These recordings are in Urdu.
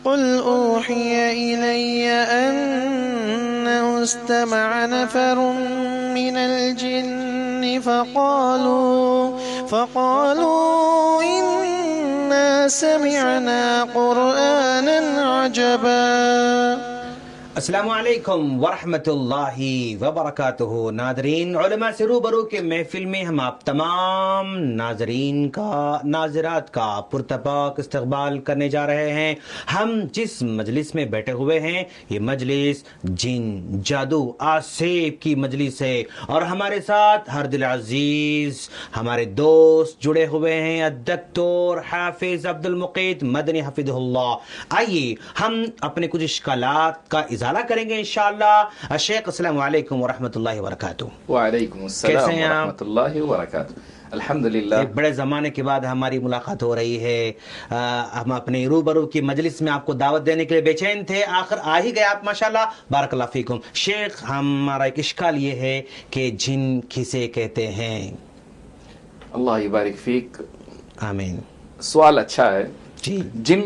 قل أوحي إلي أنه استمع نفر من الجن فقالوا إنا سمعنا قرآنا عجبا۔ السلام علیکم ورحمۃ اللہ وبرکاتہ۔ ناظرین، علماء سے روبرو کے محفل میں ہم آپ تمام ناظرین کا، ناظرات کا پرتپاک استقبال کرنے جا رہے ہیں۔ ہم جس مجلس میں بیٹھے ہوئے ہیں یہ مجلس جن، جادو، آسیب کی مجلس ہے، اور ہمارے ساتھ ہر دل عزیز ہمارے دوست جڑے ہوئے ہیں، الدکتور حافظ عبد المقیت مدنی حفظہ اللہ۔ آئیے ہم اپنے کچھ اشکالات کا ازالہ کریں گے انشاءاللہ۔ شیخ السلام علیکم ورحمۃ اللہ وبرکاتہ۔ وعلیکم السلام ورحمۃ اللہ وبرکاتہ۔ الحمدللہ، ایک بڑے زمانے کے بعد ہماری ملاقات ہو رہی ہے۔ ہم اپنے روبرو کی مجلس میں آپ کو دعوت دینے کے لیے بے چین تھے، آخر آ ہی گئے آپ ماشاءاللہ، بارک اللہ فیکم۔ شیخ، ہمارا ایک اشکال یہ ہے کہ جن کسے کہتے ہیں؟ اللہ یبارک فیک، آمین۔ سوال اچھا ہے جی، جن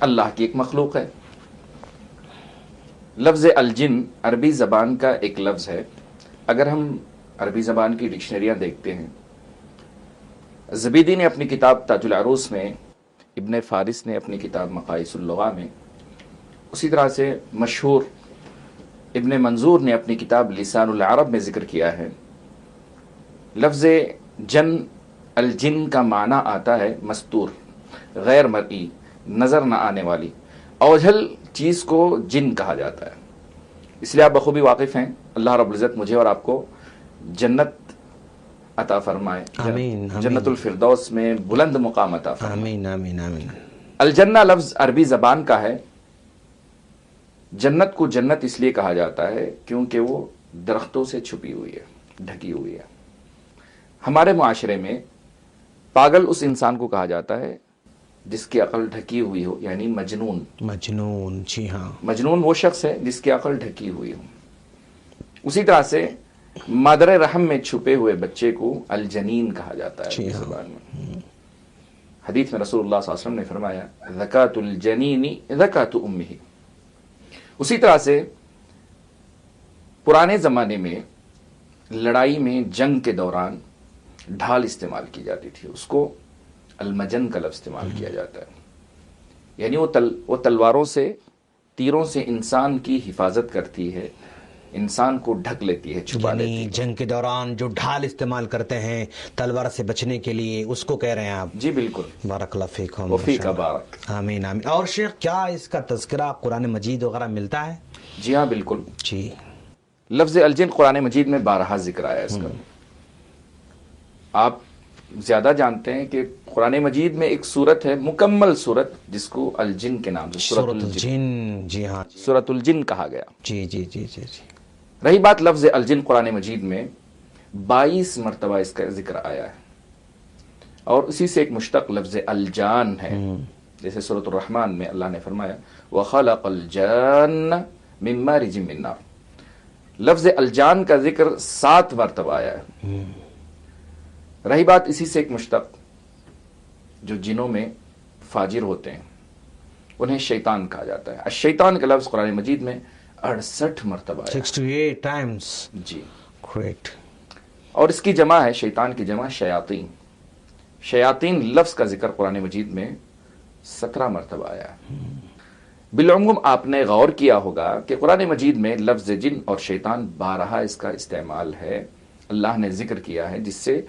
اللہ کی ایک مخلوق ہے۔ لفظ الجن عربی زبان کا ایک لفظ ہے۔ اگر ہم عربی زبان کی ڈکشنریاں دیکھتے ہیں، زبیدی نے اپنی کتاب تاج العروس میں، ابن فارس نے اپنی کتاب مقایس اللغہ میں، اسی طرح سے مشہور ابن منظور نے اپنی کتاب لسان العرب میں ذکر کیا ہے، لفظ جن، الجن کا معنی آتا ہے مستور، غیر مرئی، نظر نہ آنے والی، اوجھل چیز کو جن کہا جاتا ہے۔ اس لیے آپ بخوبی واقف ہیں، اللہ رب العزت مجھے اور آپ کو جنت عطا فرمائے، آمین، جنت الفردوس میں بلند مقام عطا فرمائے۔ آمین آمین آمین۔ الجنہ لفظ عربی زبان کا ہے۔ جنت کو جنت اس لیے کہا جاتا ہے کیونکہ وہ درختوں سے چھپی ہوئی ہے، ڈھکی ہوئی ہے۔ ہمارے معاشرے میں پاگل اس انسان کو کہا جاتا ہے جس کی عقل ڈھکی ہوئی ہو، یعنی مجنون۔ مجنون، جی ہاں، مجنون وہ شخص ہے جس کی عقل ڈھکی ہوئی ہو۔ اسی طرح سے مادر رحم میں چھپے ہوئے بچے کو الجنین کہا جاتا ہے عربی زبان میں۔ حدیث میں رسول اللہ صلی اللہ علیہ وسلم نے فرمایا زکاۃ الجنین زکاۃ امہ۔ اسی طرح سے پرانے زمانے میں لڑائی میں، جنگ کے دوران ڈھال استعمال کی جاتی تھی، اس کو المجن کا لفظ استعمال کیا جاتا ہے، یعنی وہ تلواروں سے، تیروں سے انسان کی حفاظت کرتی ہے، انسان کو ڈھک لیتی ہے، چھپا لیتی ہے۔ یعنی جنگ کے دوران جو ڈھال استعمال کرتے ہیں تلوار سے بچنے کے لیے، اس کو کہہ رہے ہیں آپ؟ جی بالکل، بارک اللہ فیکم، وفیق بارک۔ آمین آمین۔ اور شیخ، کیا اس کا تذکرہ قرآن مجید وغیرہ ملتا ہے؟ جی ہاں بالکل، جی۔ لفظ الجن قرآن مجید میں 12 ذکر آیا ہے اس کا۔ آپ زیادہ جانتے ہیں کہ قرآن مجید میں ایک سورت ہے، مکمل سورت، جس کو الجن کے نام سے سورۃ الجن، جی ہاں، سورۃ الجن کہا گیا۔ جی جی جی جی جی۔ رہی بات لفظ الجن، قرآن مجید میں 22 مرتبہ اس کا ذکر آیا ہے، اور اسی سے ایک مشتق لفظ الجان ہے، جیسے سورۃ الرحمن میں اللہ نے فرمایا وَخَلَقَ الْجَانَّ مِن مَارِجٍ مِّن نَارٍ۔ لفظ الجان کا ذکر 7 مرتبہ آیا ہے۔ رہی بات اسی سے ایک مشتق جو جنوں میں فاجر ہوتے ہیں، انہیں شیطان کہا جاتا ہے۔ الشیطان کا لفظ قرآن مجید میں 68 مرتبہ آیا ہے۔ 68 ٹائمز، جی، گریٹ۔ اور اس کی جمع ہے، شیطان کی جمع شیاطین۔ شیاطین لفظ کا ذکر قرآن مجید میں 17 مرتبہ آیا ہے۔ بالعموم آپ نے غور کیا ہوگا کہ قرآن مجید میں لفظ جن اور شیطان 12 اس کا استعمال ہے، اللہ نے ذکر کیا ہے، جس سے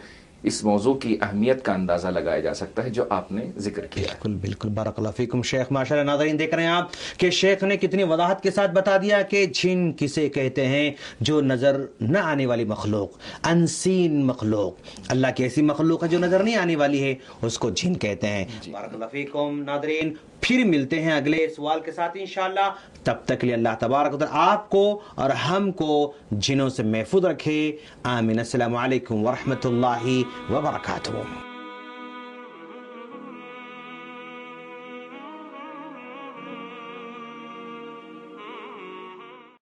اس موضوع کی اہمیت کا اندازہ لگایا جا سکتا ہے جو آپ نے ذکر کیا ہے۔ بالکل بالکل، بارک اللہ فیکم شیخ، ماشاءاللہ۔ ناظرین دیکھ رہے ہیں آپ کہ شیخ نے کتنی وضاحت کے ساتھ بتا دیا کہ جن کسے کہتے ہیں؟ جو نظر نہ آنے والی مخلوق، انسین مخلوق۔ اللہ کی ایسی مخلوق ہے جو نظر نہیں آنے والی ہے، اس کو جن کہتے ہیں۔ بارک اللہ فیکم۔ ناظرین پھر ملتے ہیں اگلے سوال کے ساتھ انشاءاللہ، تب تک لیے اللہ تبارک و تعالی آپ کو اور ہم کو جنوں سے محفوظ رکھے، آمین۔ السلام علیکم ورحمۃ اللہ وبرکاتہ۔